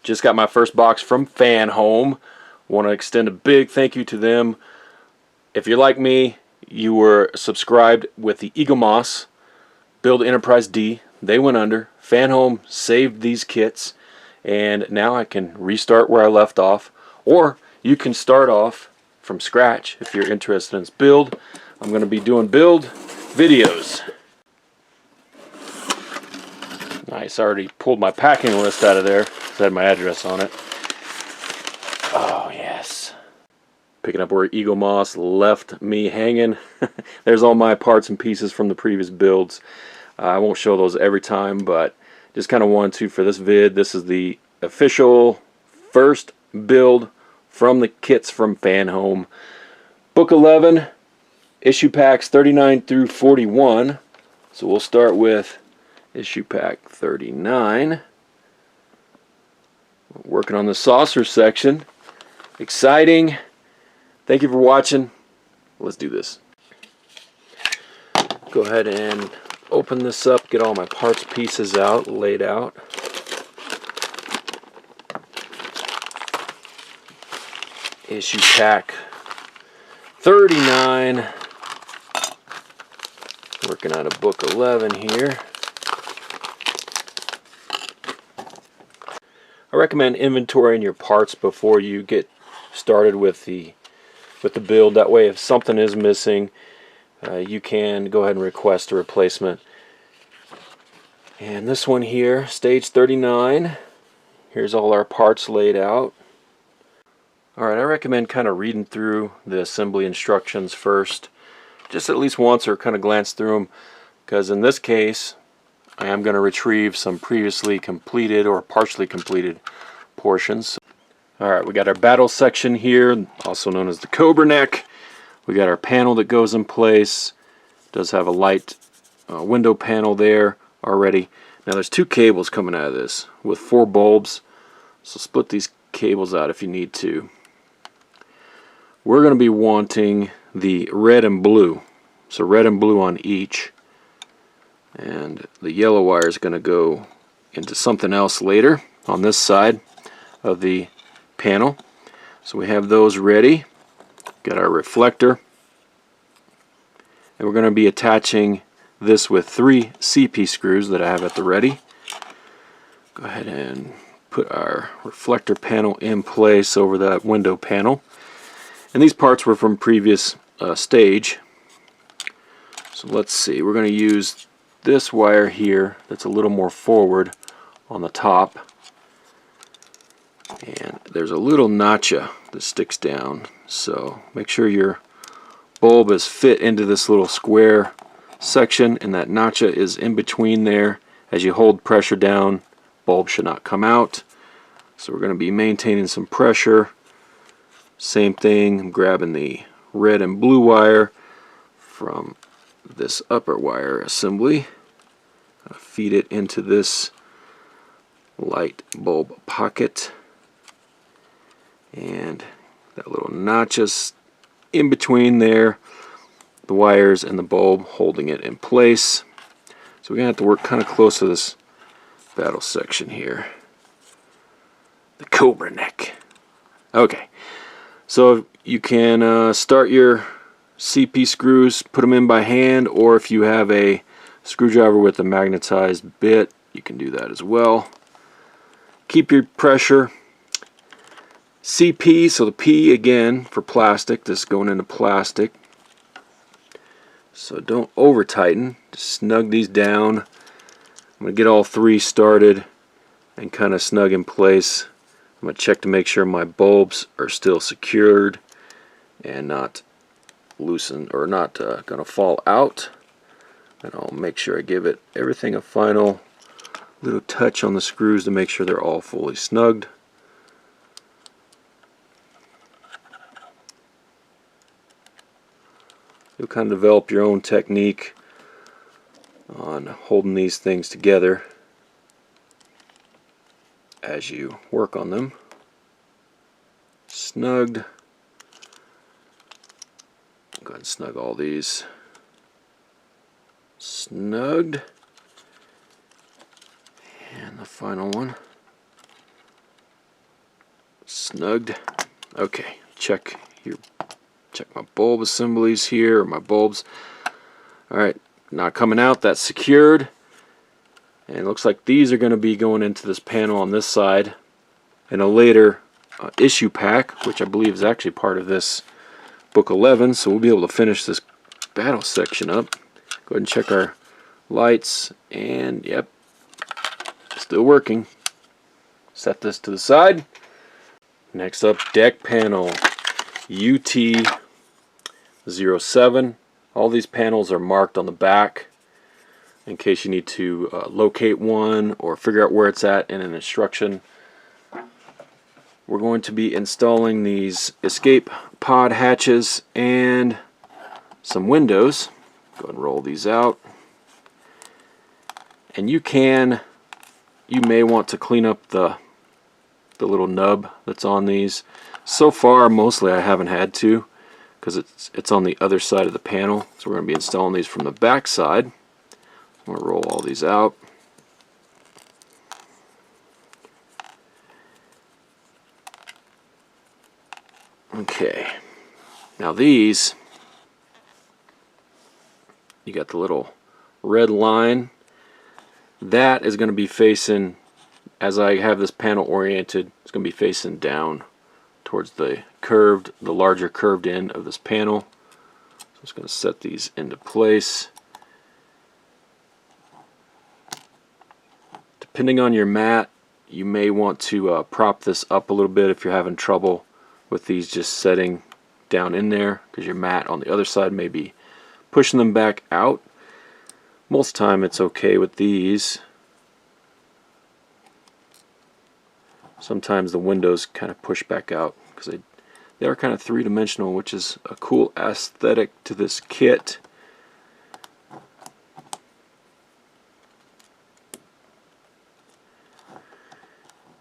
Just got my first box from Fanhome. Want to extend a big thank you to them. If you're like me, you were subscribed with the Eaglemoss Build Enterprise-D. They went under. Fanhome saved these kits, and now I can restart where I left off. Or you can start off from scratch if you're interested in this build. I'm going to be doing build videos. Nice, I already pulled my packing list out of there. It had my address on it. Oh yes. Picking up where Eaglemoss left me hanging. There's all my parts and pieces from the previous builds. I won't show those every time, but just kind of wanted to for this vid. This is the official first build from the kits from Fanhome. Book 11, issue packs 39 through 41. So we'll start with issue pack 39. Working on the saucer section. Exciting. Thank you for watching. Let's do this. Go ahead and open this up, get all my parts pieces out, laid out. Issue pack 39. Working out of book 11 here. I recommend inventorying your parts before you get started with the build. That way if something is missing, you can go ahead and request a replacement. And this one here, stage 39. Here's all our parts laid out. Alright, I recommend kind of reading through the assembly instructions first. Just at least once, or kind of glance through them. Because in this case, I am going to retrieve some previously completed or partially completed portions. Alright, we got our battle section here, also known as the Cobra neck. We got our panel that goes in place. It does have a light window panel there already. Now there's two cables coming out of this with 4 bulbs. So split these cables out if you need to. We're going to be wanting the red and blue. So red and blue on each. And the yellow wire is going to go into something else later on this side of the panel. So we have those ready. Got our reflector. And we're going to be attaching this with 3 CP screws that I have at the ready. Go ahead and put our reflector panel in place over that window panel. And these parts were from previous stage. So let's see, we're going to use this wire here that's a little more forward on the top. And there's a little notcha that sticks down, so make sure your bulb is fit into this little square section, and that notcha is in between there. As you hold pressure down, bulb should not come out. So we're going to be maintaining some pressure. Same thing, I'm grabbing the red and blue wire from this upper wire assembly. Feed it into this light bulb pocket. And that little notch is in between there, the wires and the bulb holding it in place. So we're going to have to work kind of close to this battle section here. The Cobra neck. Okay, so you can start your CP screws, put them in by hand, or if you have a screwdriver with a magnetized bit, you can do that as well. Keep your pressure. CP, so the P again for plastic, this is going into plastic. So don't over tighten, just snug these down. I'm going to get all 3 started and kind of snug in place. I'm going to check to make sure my bulbs are still secured and not loosen or not going to fall out. And I'll make sure I give it everything a final little touch on the screws to make sure they're all fully snugged. You'll kind of develop your own technique on holding these things together as you work on them. Snugged. Go ahead and snug all these. Snugged. And the final one. snugged. Okay, check my bulb assemblies here, or my bulbs. Alright, not coming out, that's secured. And it looks like these are going to be going into this panel on this side in a later issue pack, which I believe is actually part of this book 11, so we'll be able to finish this battle section up. Go ahead and check our lights, and yep, still working. Set this to the side. Next up, deck panel UT07. All these panels are marked on the back in case you need to locate one or figure out where it's at in an instruction. We're going to be installing these escape pod hatches and some windows. Go ahead and roll these out. And you may want to clean up the little nub that's on these. So far, mostly I haven't had to, because it's on the other side of the panel. So we're going to be installing these from the back side. I'm going to roll all these out. Okay, now these, you got the little red line. That is going to be facing, as I have this panel oriented, it's going to be facing down towards the larger curved end of this panel. So I'm just going to set these into place. Depending on your mat, you may want to prop this up a little bit if you're having trouble with these just setting down in there, because your mat on the other side may be pushing them back out. Most time it's okay with these. Sometimes the windows kind of push back out because they are kind of three-dimensional, which is a cool aesthetic to this kit.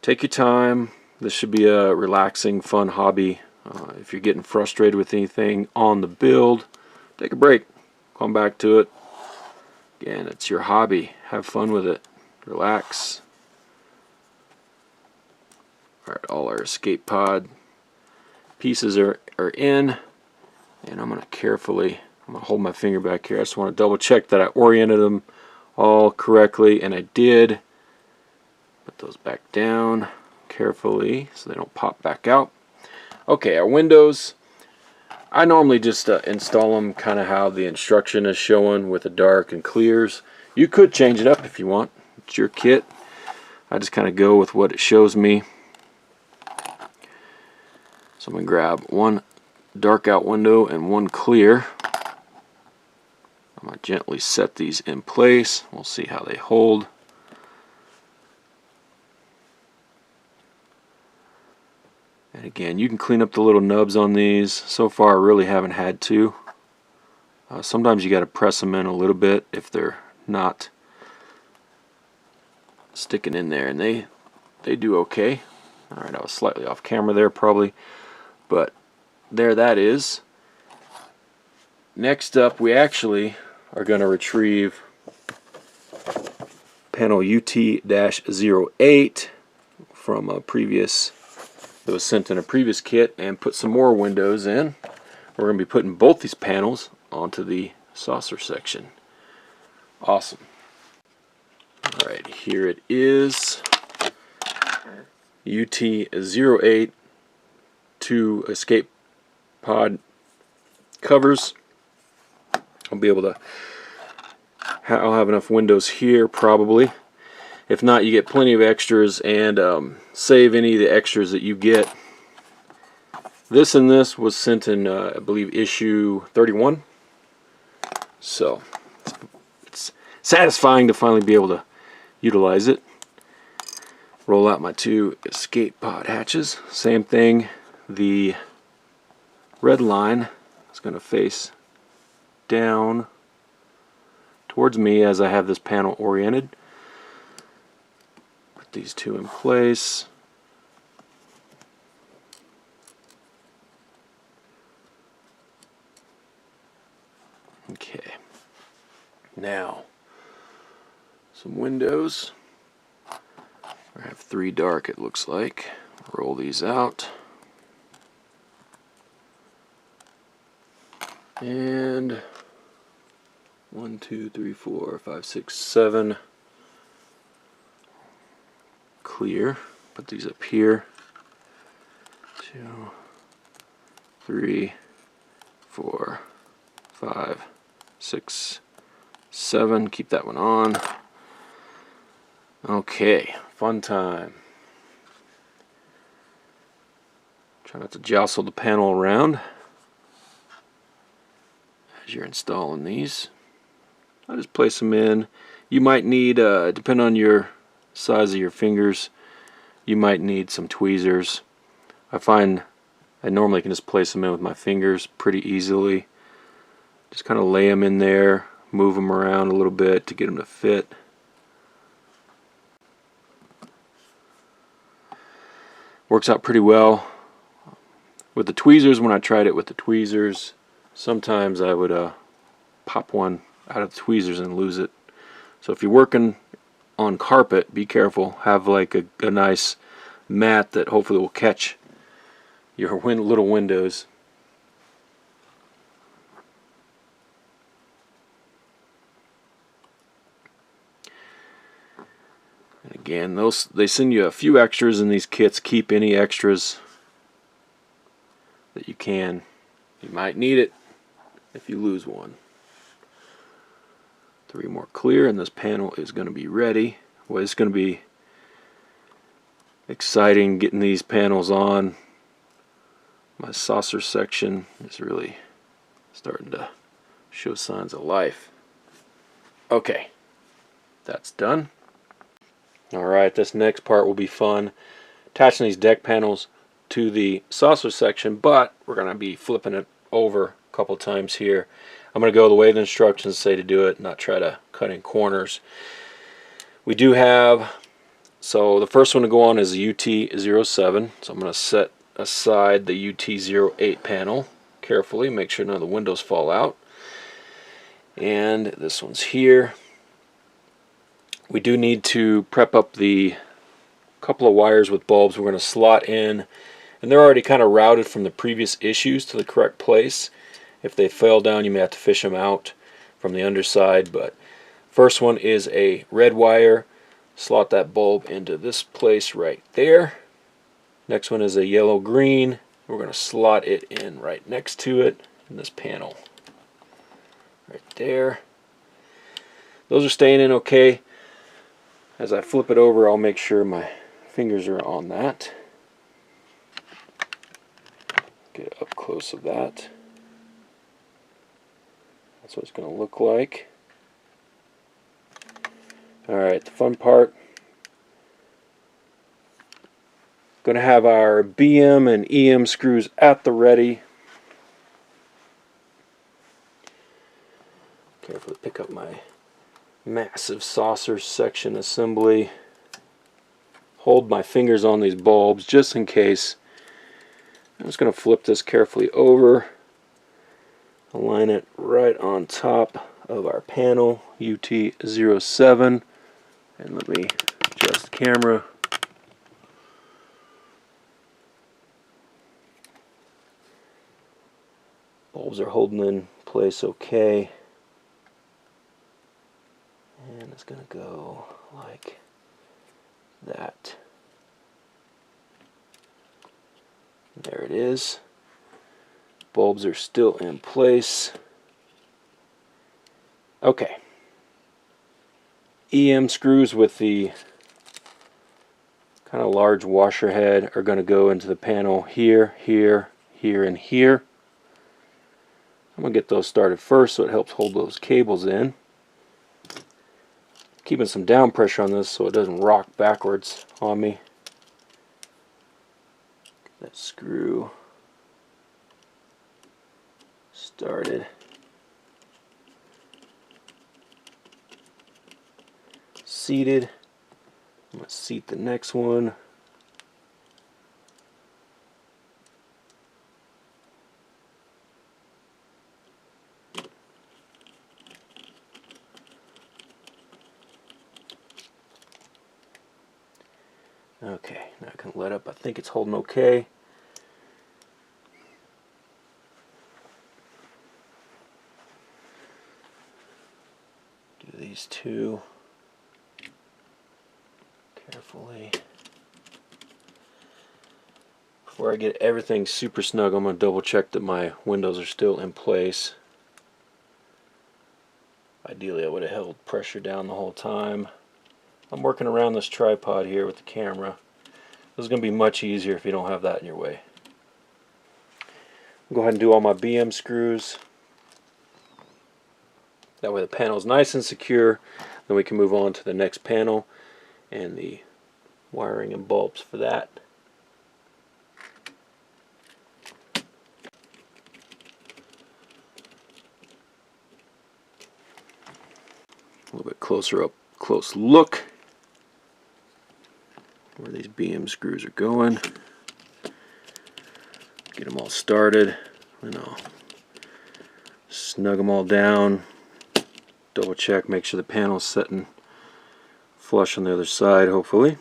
Take your time. This should be a relaxing, fun hobby. If you're getting frustrated with anything on the build, take a break. Come back to it. Again, it's your hobby. Have fun with it. Relax. Alright, all our escape pod pieces are in. And I'm going to hold my finger back here. I just want to double check that I oriented them all correctly, and I did. Put those back down carefully so they don't pop back out. Okay, our windows, I normally just install them kind of how the instruction is showing, with the dark and clears. You could change it up if you want. It's your kit. I just kind of go with what it shows me. So I'm going to grab one dark out window and one clear. I'm going to gently set these in place. We'll see how they hold. And again, you can clean up the little nubs on these. So far, I really haven't had to. Sometimes you got to press them in a little bit if they're not sticking in there, and they do okay. All right, I was slightly off camera there probably, but there that is. Next up, we actually are going to retrieve panel UT-08 from a previous, that was sent in a previous kit, and put some more windows in. We're going to be putting both these panels onto the saucer section. Awesome. Alright, here it is. UT-08 2 escape pod covers. I'll be able to, I'll have enough windows here probably. If not, you get plenty of extras, and save any of the extras that you get. This and this was sent in, I believe, issue 31. So, it's satisfying to finally be able to utilize it. Roll out my two escape pod hatches. Same thing, the red line is going to face down towards me as I have this panel oriented. These two in place. Okay. Now, some windows. I have 3 dark, it looks like. Roll these out. And 1, 2, 3, 4, 5, 6, 7 clear. Put these up here. 2, 3, 4, 5, 6, 7. Keep that one on. Okay, fun time. Try not to jostle the panel around as you're installing these. I just place them in. You might need, depending on your size of your fingers, you might need some tweezers. I find I normally can just place them in with my fingers pretty easily. Just kind of lay them in there, move them around a little bit to get them to fit. Works out pretty well. With the tweezers, when I tried it with the tweezers, sometimes I would pop one out of the tweezers and lose it. So if you're working on carpet, be careful. Have like a nice mat that hopefully will catch your little windows. And again, they send you a few extras in these kits. Keep any extras that you can. You might need it if you lose one. 3 more clear, and this panel is going to be ready. Well, it's going to be exciting getting these panels on. My saucer section is really starting to show signs of life. Okay, that's done. Alright, this next part will be fun. Attaching these deck panels to the saucer section, but we're going to be flipping it over a couple times here. I'm going to go the way the instructions say to do it, not try to cut in corners. We do have, so the first one to go on is the UT07, so I'm going to set aside the UT08 panel carefully, make sure none of the windows fall out. And this one's here. We do need to prep up the couple of wires with bulbs we're going to slot in, and they're already kind of routed from the previous issues to the correct place. If they fell down, you may have to fish them out from the underside, but first one is a red wire. Slot that bulb into this place right there. Next one is a yellow green. We're going to slot it in right next to it in this panel right there. Those are staying in okay. As I flip it over, I'll make sure my fingers are on that. Get up close of that. That's what it's going to look like. Alright, the fun part. Going to have our BM and EM screws at the ready. Carefully pick up my massive saucer section assembly. Hold my fingers on these bulbs just in case. I'm just going to flip this carefully over. Align it right on top of our panel, UT07. And let me adjust the camera. Bulbs are holding in place okay. And it's going to go like that. There it is. Bulbs are still in place. Okay. EM screws with the kind of large washer head are going to go into the panel here, here, here, and here. I'm going to get those started first so it helps hold those cables in. Keeping some down pressure on this so it doesn't rock backwards on me. Get that screw started. Seated. I'm going to seat the next one. Okay, now I second let up. I think it's holding okay. Do these two carefully. Before I get everything super snug, I'm going to double check that my windows are still in place. Ideally I would have held pressure down the whole time. I'm working around this tripod here with the camera. This is going to be much easier if you don't have that in your way. I'll go ahead and do all my BM screws. That way the panel is nice and secure. Then we can move on to the next panel and the wiring and bulbs for that. A little bit closer up, close look where these BM screws are going. Get them all started, and I'll snug them all down. Double check, make sure the panel's sitting flush on the other side, hopefully.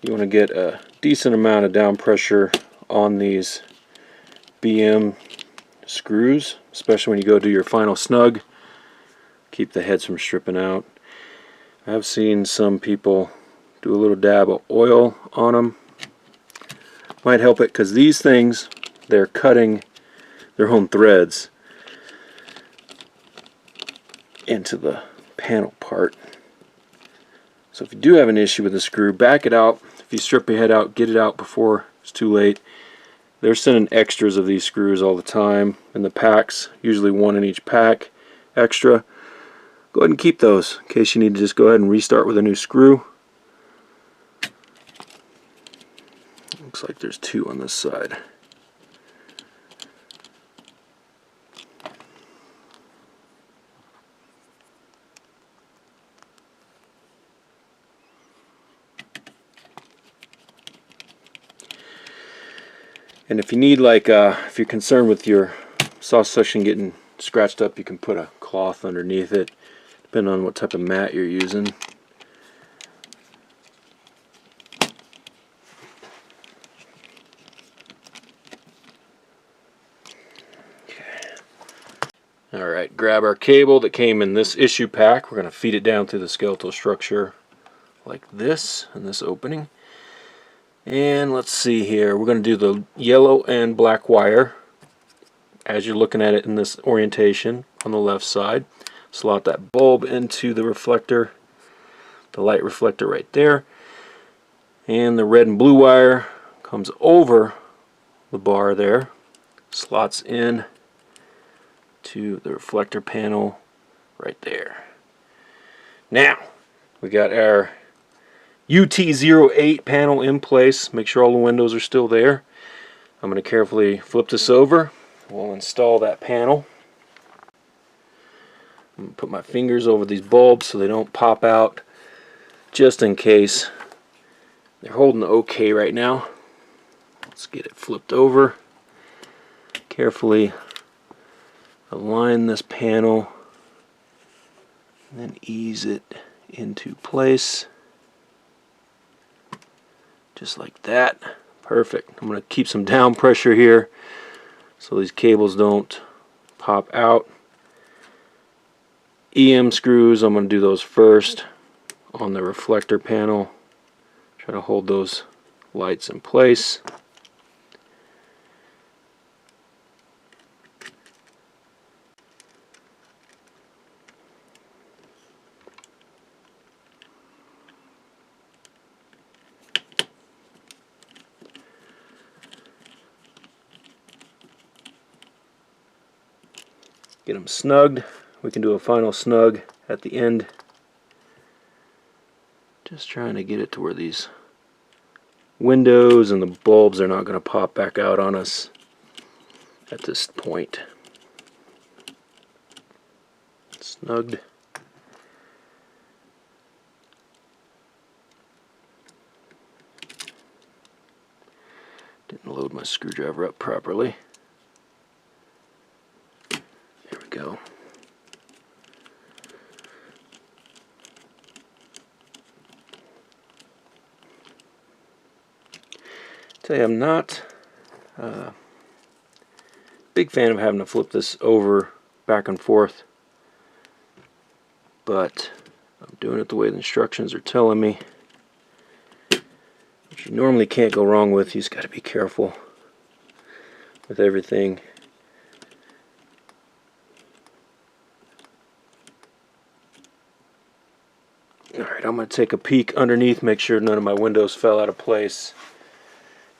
You want to get a decent amount of down pressure on these BM screws, especially when you go do your final snug. Keep the heads from stripping out. I've seen some people do a little dab of oil on them. Might help it, because these things, they're cutting their own threads into the panel part. So if you do have an issue with the screw, back it out. If you strip your head out, get it out before it's too late. They're sending extras of these screws all the time in the packs, usually one in each pack extra. Go ahead and keep those in case you need to just go ahead and restart with a new screw. Looks like there's two on this side. And if you need, like, if you're concerned with your saw section getting scratched up, you can put a cloth underneath it, depending on what type of mat you're using. Alright, grab our cable that came in this issue pack. We're going to feed it down through the skeletal structure like this, in this opening. And let's see here, we're going to do the yellow and black wire as you're looking at it in this orientation on the left side. Slot that bulb into the reflector, the light reflector right there. And the red and blue wire comes over the bar there, slots in to the reflector panel right there. Now, we got our UT08 panel in place. Make sure all the windows are still there. I'm going to carefully flip this over. We'll install that panel. I'm going to put my fingers over these bulbs so they don't pop out, just in case. They're holding okay right now. Let's get it flipped over. Carefully align this panel and then ease it into place. Just like that. Perfect. I'm going to keep some down pressure here so these cables don't pop out. EM screws, I'm going to do those first on the reflector panel. Try to hold those lights in place. Get them snugged. We can do a final snug at the end. Just trying to get it to where these windows and the bulbs are not going to pop back out on us at this point. Snugged. Didn't load my screwdriver up properly. There we go. Tell you, I'm not a big fan of having to flip this over back and forth, but I'm doing it the way the instructions are telling me, which you normally can't go wrong with. You just got to be careful with everything. Alright, I'm going to take a peek underneath, make sure none of my windows fell out of place,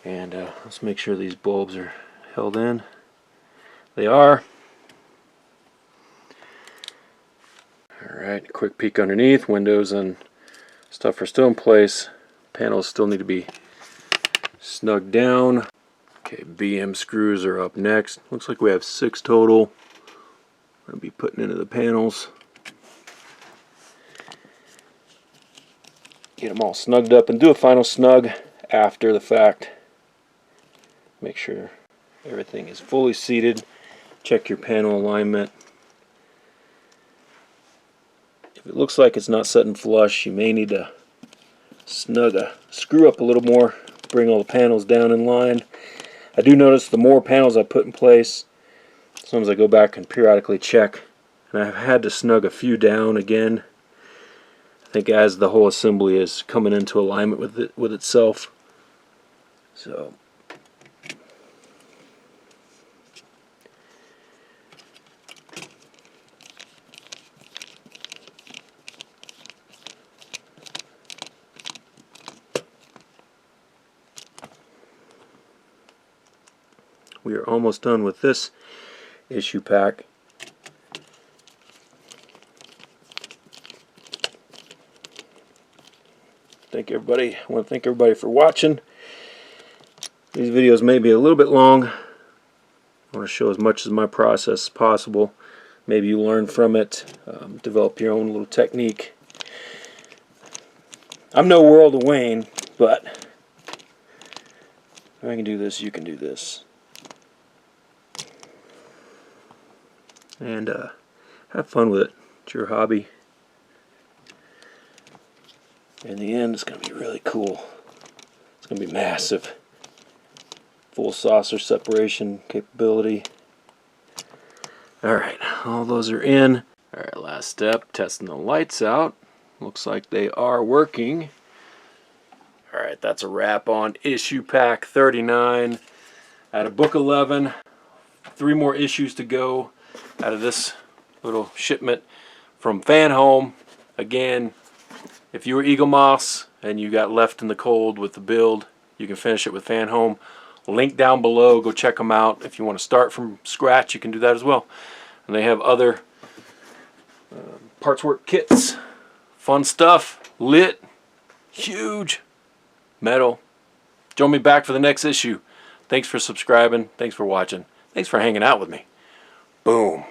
and let's make sure these bulbs are held in. They are. Alright, quick peek underneath. Windows and stuff are still in place. Panels still need to be snugged down. Okay, BM screws are up next. Looks like we have 6 total. I'll be putting into the panels. Get them all snugged up and do a final snug after the fact. Make sure everything is fully seated. Check your panel alignment. If it looks like it's not setting flush, you may need to screw up a little more, bring all the panels down in line. I do notice the more panels I put in place, sometimes I go back and periodically check, and I've had to snug a few down again. I think as the whole assembly is coming into alignment with itself. So we are almost done with this issue pack. I want to thank everybody for watching. These videos may be a little bit long. I want to show as much of my process as possible. Maybe you learn from it, develop your own little technique. I'm no world of Wayne, but if I can do this, you can do this. And have fun with it. It's your hobby. In the end, it's going to be really cool. It's going to be massive. Full saucer separation capability. Alright, all those are in. Alright, last step, testing the lights out. Looks like they are working. Alright, that's a wrap on issue pack 39 out of book 11. 3 more issues to go out of this little shipment from Fanhome. Again, if you were Eaglemoss and you got left in the cold with the build, you can finish it with Fanhome. Link down below. Go check them out. If you want to start from scratch, you can do that as well. And they have other parts work kits. Fun stuff. Lit. Huge. Metal. Join me back for the next issue. Thanks for subscribing. Thanks for watching. Thanks for hanging out with me. Boom.